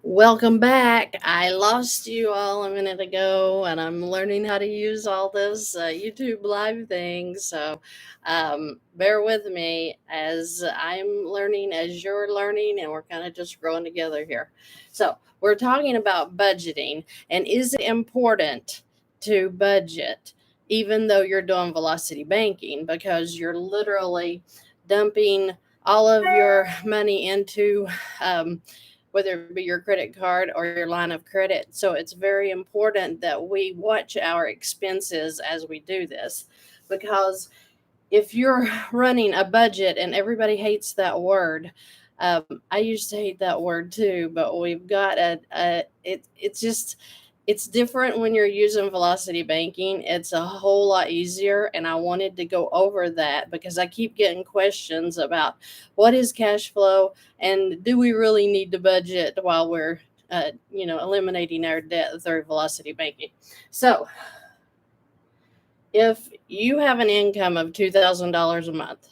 Welcome back. I lost you all a minute ago, and I'm learning how to use all this YouTube live thing. So bear with me as I'm learning, as you're learning, and we're kind of just growing together here. So, we're talking about budgeting, and is it important to budget even though you're doing velocity banking? Because you're literally dumping all of your money into whether it be your credit card or your line of credit. So it's very important that we watch our expenses as we do this, because if you're running a budget, and everybody hates that word, I used to hate that word too, but we've got it's different when you're using velocity banking. It's a whole lot easier, and I wanted to go over that because I keep getting questions about what is cash flow, and do we really need to budget while we're eliminating our debt through velocity banking. So if you have an income of $2,000 a month,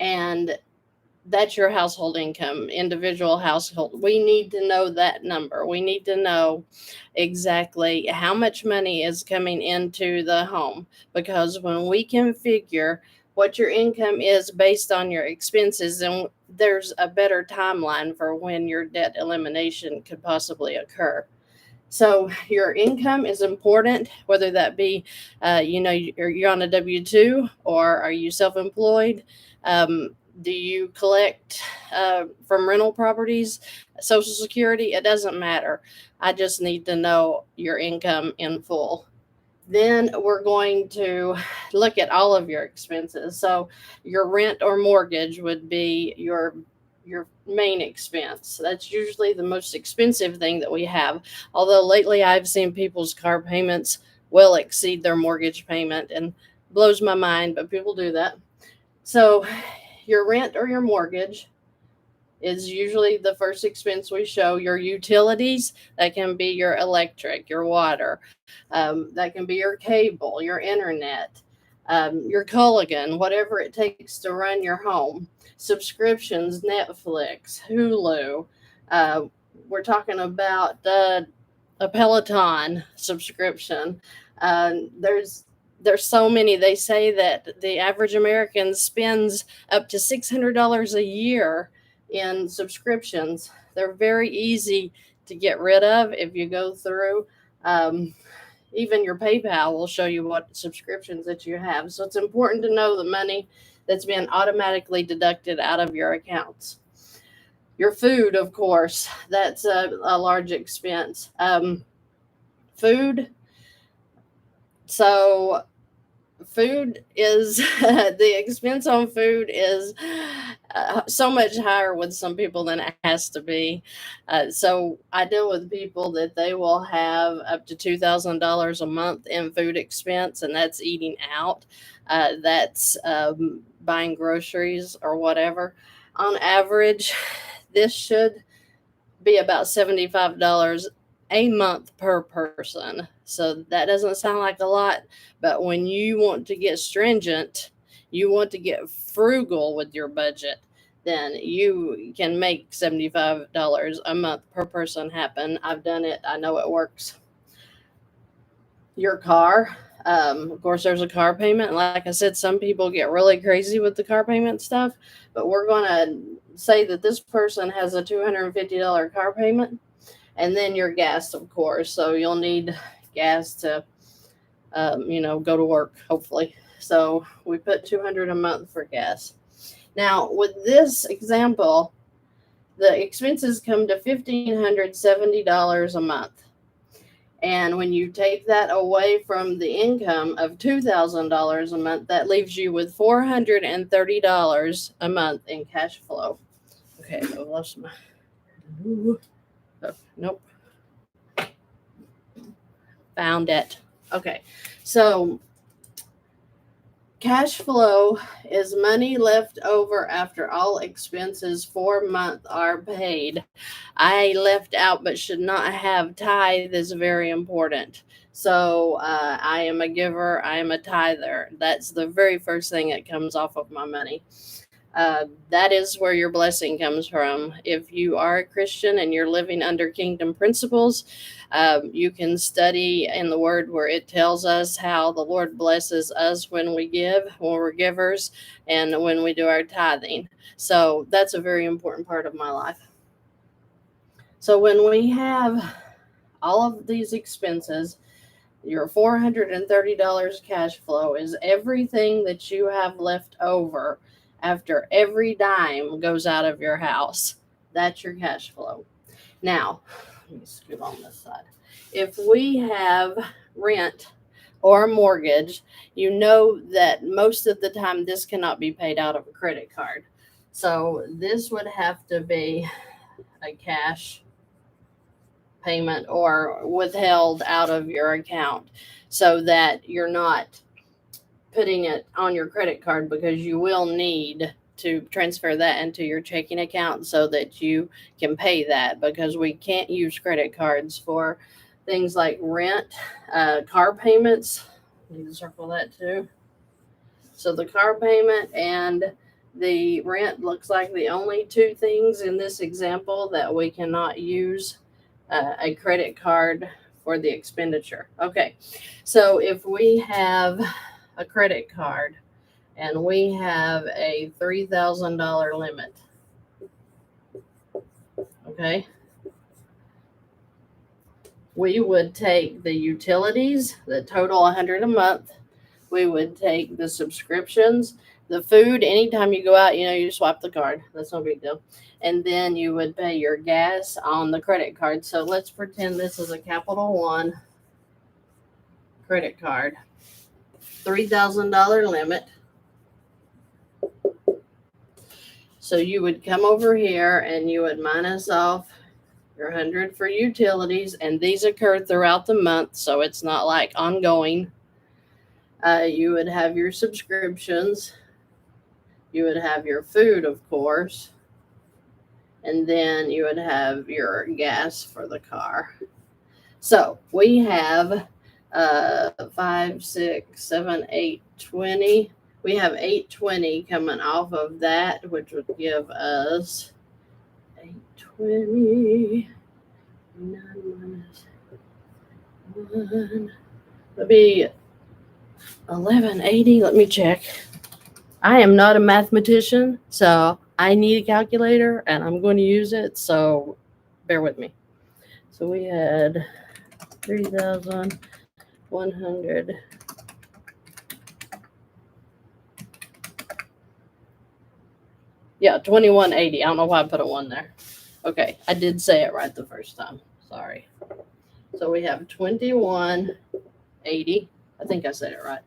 and that's your household income, individual household, we need to know that number. We need to know exactly how much money is coming into the home, because when we can figure what your income is based on your expenses, then there's a better timeline for when your debt elimination could possibly occur. So your income is important, whether that be, you're on a W 2, or are you self employed? Do you collect from rental properties, Social Security? It doesn't matter. I just need to know your income in full. Then we're going to look at all of your expenses. So your rent or mortgage would be your main expense. That's usually the most expensive thing that we have. Although lately I've seen people's car payments well exceed their mortgage payment, and blows my mind, but people do that. So your rent or your mortgage is usually the first expense we show. Your utilities, that can be your electric, your water, that can be your cable, your internet, your Culligan, whatever it takes to run your home. Subscriptions, Netflix, Hulu. Uh, we're talking about a Peloton subscription. There's so many. They say that the average American spends up to $600 a year in subscriptions. They're very easy to get rid of if you go through. Um, Even your PayPal will show you what subscriptions that you have. So it's important to know the money that's been automatically deducted out of your accounts. Your food, of course, that's a large expense. Food. So food is the expense on food is so much higher with some people than it has to be. So I deal with people that they will have up to $2,000 a month in food expense, and that's eating out. That's buying groceries or whatever. On average, this should be about $75 a month per person. So that doesn't sound like a lot, but when you want to get stringent, you want to get frugal with your budget, then you can make $75 a month per person happen. I've done it, I know it works. Your car. Of course, there's a car payment. Like I said, some people get really crazy with the car payment stuff, but we're going to say that this person has a $250 car payment, and then your gas, of course. So you'll need gas to, go to work, hopefully. So we put 200 a month for gas. Now, with this example, the expenses come to $1,570 a month. And when you take that away from the income of $2,000 a month, that leaves you with $430 a month in cash flow. Okay, I lost my. Oh, nope. Found it. Okay, so cash flow is money left over after all expenses for a month are paid. I left out but should not have tithe is very important. So I am a giver, I am a tither. That's the very first thing that comes off of my money. That is where your blessing comes from. If you are a Christian and you're living under kingdom principles, you can study in the Word where it tells us how the Lord blesses us when we give, when we're givers, and when we do our tithing. So that's a very important part of my life. So when we have all of these expenses, your $430 cash flow is everything that you have left over after every dime goes out of your house. That's your cash flow. Now, let me scoot on this side. If we have rent or a mortgage, you know that most of the time this cannot be paid out of a credit card. So this would have to be a cash payment or withheld out of your account so that you're not putting it on your credit card, because you will need to transfer that into your checking account so that you can pay that, because we can't use credit cards for things like rent, car payments. I need to circle that too. So the car payment and the rent looks like the only two things in this example that we cannot use a credit card for the expenditure. Okay, so if we have a credit card and we have a $3,000 limit, okay, we would take the utilities that total $100 a month. We would take the subscriptions, the food. Anytime you go out, you swipe the card. That's no big deal. And then you would pay your gas on the credit card. So let's pretend this is a Capital One credit card. $3,000 limit. So you would come over here and you would minus off your 100 for utilities. And these occur throughout the month, so it's not like ongoing. You would have your subscriptions. You would have your food, of course. And then you would have your gas for the car. So we have 5, 6, 7, 8, 20. We have $820 coming off of that, which would give us $820. 9 minus 1 would be $1180. Let me check. I am not a mathematician, so I need a calculator and I'm going to use it, so bear with me. So we had 3,100. Yeah, 2180. I don't know why I put a 1 there. Okay, I did say it right the first time. Sorry. So we have 2180. I think I said it right.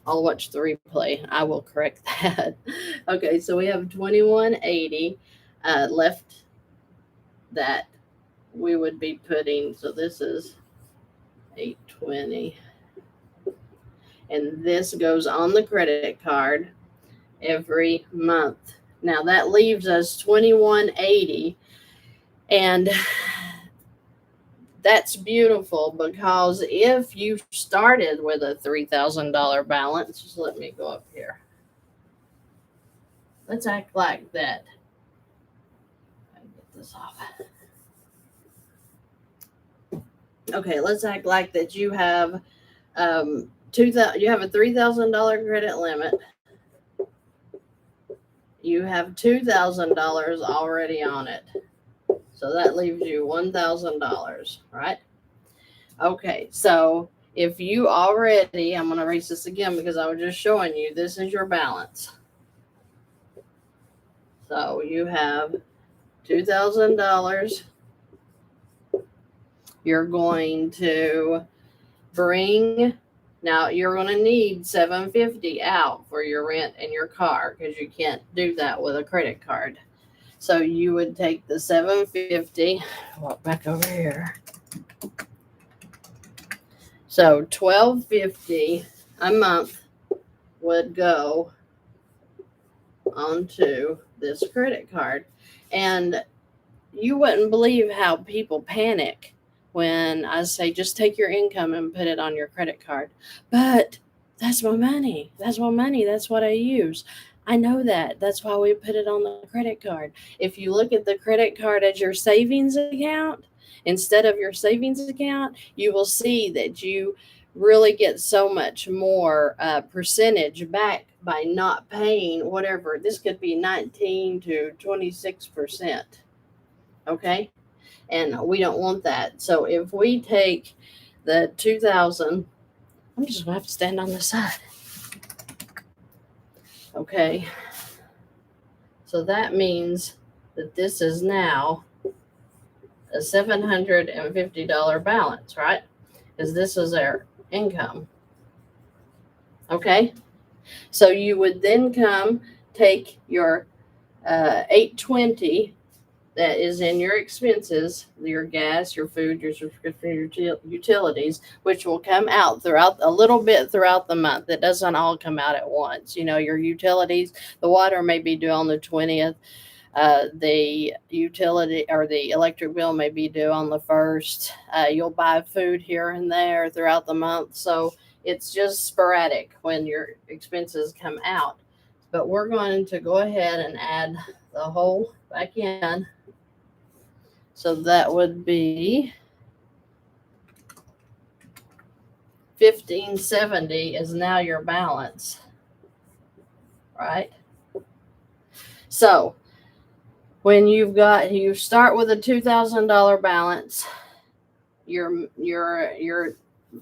I'll watch the replay. I will correct that. Okay, so we have 2180 left that we would be putting. So this is 820. And this goes on the credit card every month. Now that leaves us 2180. And that's beautiful, because if you started with a $3,000 balance, just let me go up here. Let's act like that. I get this off. Okay, let's act like that you have you have a $3,000 credit limit. You have $2,000 already on it. So that leaves you $1,000, right? Okay, so if you already, I'm going to erase this again because I was just showing you, this is your balance. So you have $2,000. You're going to bring, now you're going to need $750 out for your rent and your car, because you can't do that with a credit card. So you would take the $750, walk back over here. So $1,250 a month would go onto this credit card. And you wouldn't believe how people panic when I say, just take your income and put it on your credit card. But that's my money. That's my money. That's what I use. I know that. That's why we put it on the credit card. If you look at the credit card as your savings account instead of your savings account, you will see that you really get so much more percentage back by not paying whatever. This could be 19 to 26%. Okay. And we don't want that. So if we take the 2000, I'm just going to have to stand on the side. Okay. So that means that this is now a $750 balance, right? Because this is our income. Okay. So you would then come take your 820 that is in your expenses, your gas, your food, your subscription, your utilities, which will come out throughout a little bit throughout the month. It doesn't all come out at once. You know, your utilities, the water may be due on the 20th. The utility or the electric bill may be due on the 1st. You'll buy food here and there throughout the month. So it's just sporadic when your expenses come out. But we're going to go ahead and add the whole back in. So that would be 1570 is now your balance, right? So when you start with a $2,000 balance, your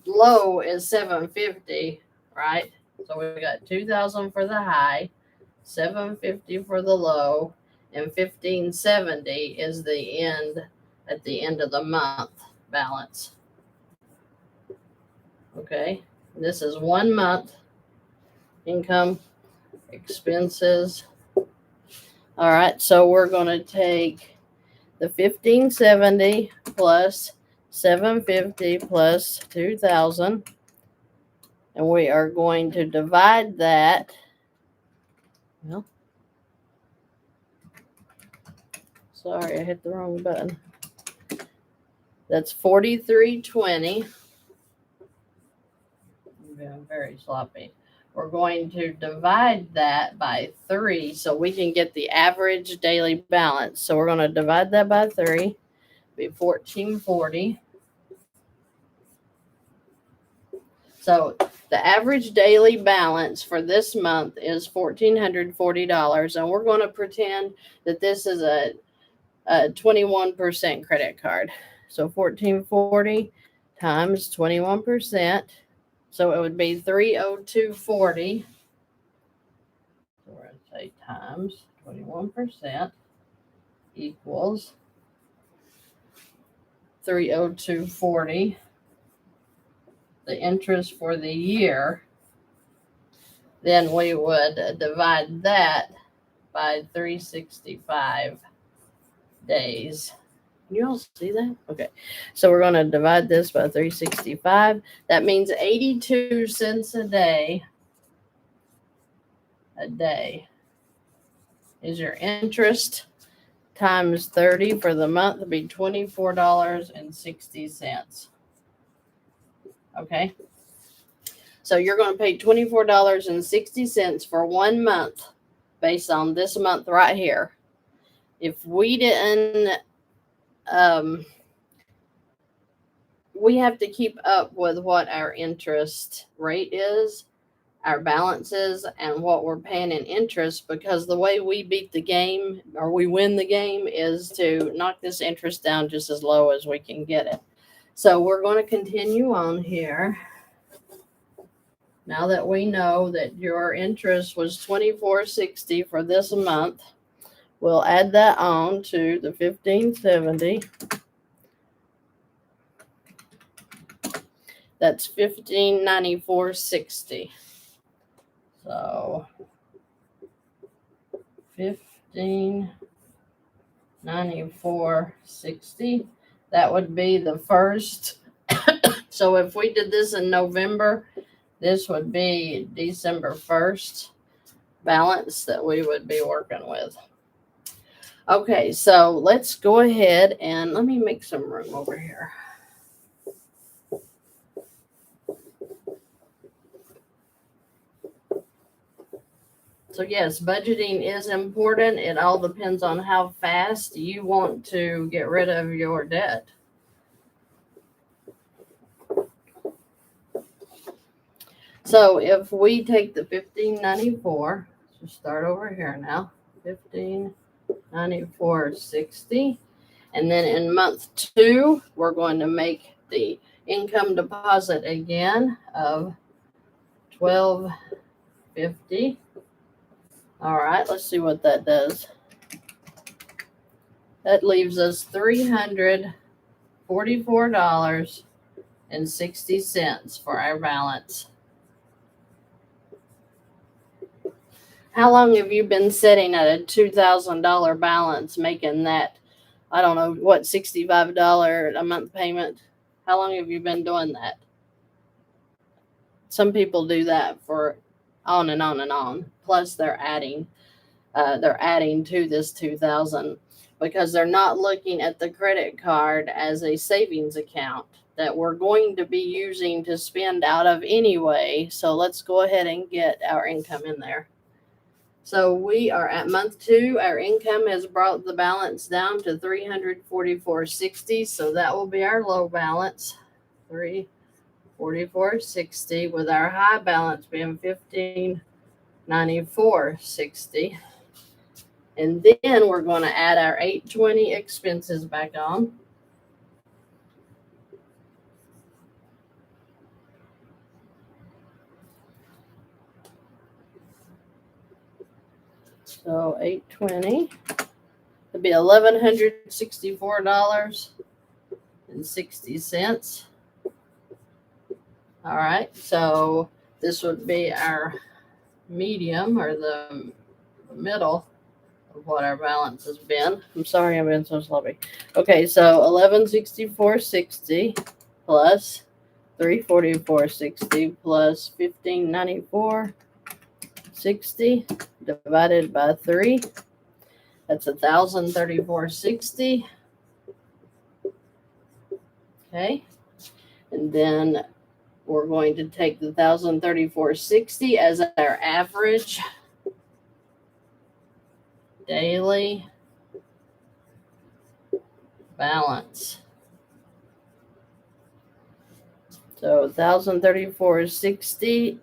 low is 750, right? So we got 2,000 for the high, 750 for the low, and 1570 is the end at the end of the month balance. Okay, this is 1 month income, expenses. All right, so we're going to take the 1570 plus 750 plus 2,000, and we are going to divide that. Well, sorry, I hit the wrong button. That's 4320. I'm very sloppy. We're going to divide that by 3 so we can get the average daily balance. So we're going to divide that by 3, be 1440. So the average daily balance for this month is $1,440, and we're going to pretend that this is a 21% credit card. So 1440 times 21%. So it would be 302.40. So we're going to say times 21% equals 302.40. The interest for the year. Then we would divide that by 365 days. Can you all see that? Okay. So we're going to divide this by 365. That means 82 cents a day is your interest times 30 for the month would be $24.60. Okay. So you're going to pay $24.60 for 1 month based on this month right here. If we didn't, we have to keep up with what our interest rate is, our balances, and what we're paying in interest, because the way we beat the game or we win the game is to knock this interest down just as low as we can get it. So we're going to continue on here. Now that we know that your interest was $24.60 for this month, we'll add that on to the 1570. That's $1594.60. So $1594.60. That would be the first. So if we did this in November, this would be December 1st balance that we would be working with. Okay, so let's go ahead and let me make some room over here. So yes, budgeting is important. It all depends on how fast you want to get rid of your debt. So if we take the 1594, so start over here now, 1594.60, and then in month 2, we're going to make the income deposit again of $12.50. All right, let's see what that does. That leaves us $344.60 for our balance. How long have you been sitting at a $2,000 balance, making that, I don't know, what, $65 a month payment? How long have you been doing that? Some people do that for on and on and on. Plus, they're adding to this 2,000 because they're not looking at the credit card as a savings account that we're going to be using to spend out of anyway. So let's go ahead and get our income in there. So we are at month 2. Our income has brought the balance down to $344.60. So that will be our low balance, $344.60, with our high balance being $1594.60. And then we're going to add our $820 expenses back on. So $820 would be $1,164.60. All right, so this would be our medium, or the middle of what our balance has been. I'm sorry I've been so sloppy. Okay, so $1,164.60 plus $344.60 plus $1,594.60 divided by 3. That's $1,034.60. Okay, and then we're going to take the $1,034.60 as our average daily balance. So $1,034.60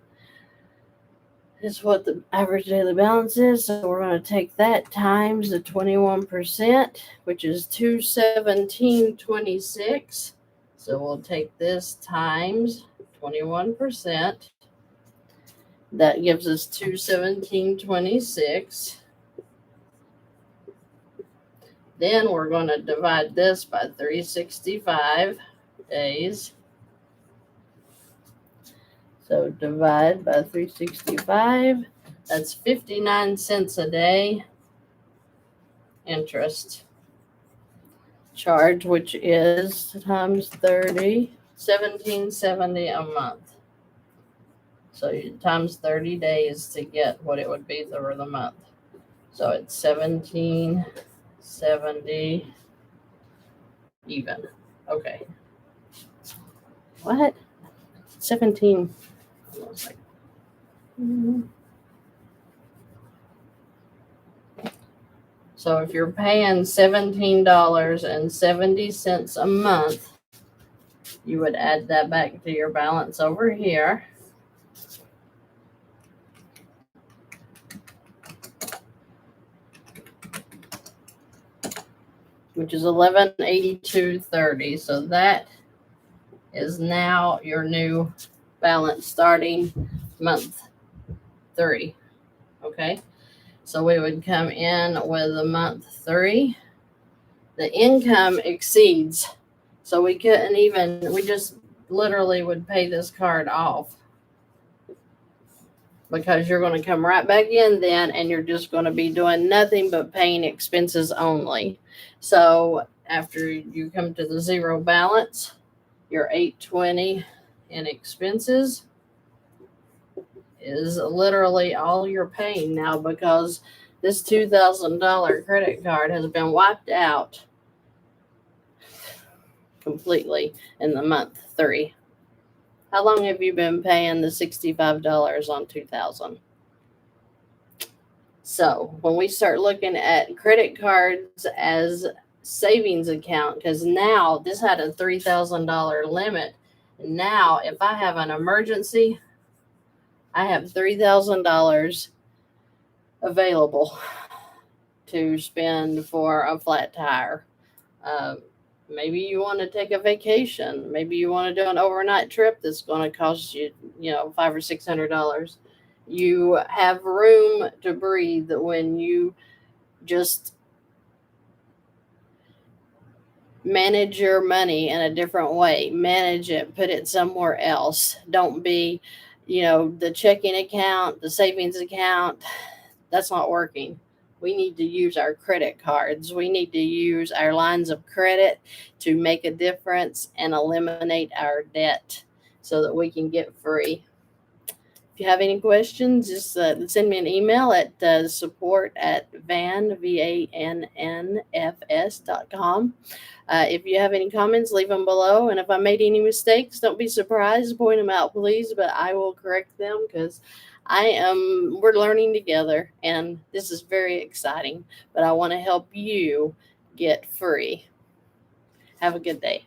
is what the average daily balance is. So we're going to take that times the 21%, which is $217.26. So we'll take this times 21%. That gives us $217.26. Then we're going to divide this by 365 days. So divide by 365. That's 59 cents a day interest charge, which is times 30, $17.70 a month. So you times 30 days to get what it would be for the month. So it's $17.70 even. Okay. What? 17. So if you're paying $17.70 a month, you would add that back to your balance over here. Which is $1182.30. So that is now your new balance starting month 3. Okay. So we would come in with a month 3. The income exceeds. So we just literally would pay this card off. Because you're going to come right back in then, and you're just going to be doing nothing but paying expenses only. So after you come to the zero balance, your $820 in expenses is literally all you're paying now, because this $2,000 credit card has been wiped out completely in the month 3. How long have you been paying the $65 on $2,000? So when we start looking at credit cards as savings account, because now this had a $3,000 limit. Now, if I have an emergency, I have $3,000 available to spend for a flat tire. Uh, Maybe you want to take a vacation. Maybe you want to do an overnight trip that's going to cost you, $500 or $600. You have room to breathe when you just manage your money in a different way. Manage it, put it somewhere else. Don't be, the checking account, the savings account. That's not working. We need to use our credit cards. We need to use our lines of credit to make a difference and eliminate our debt so that we can get free. If you have any questions, just send me an email at support@Vann, VANNFS.com. If you have any comments, leave them below. And if I made any mistakes, don't be surprised. Point them out, please. But I will correct them because we're learning together. And this is very exciting. But I want to help you get free. Have a good day.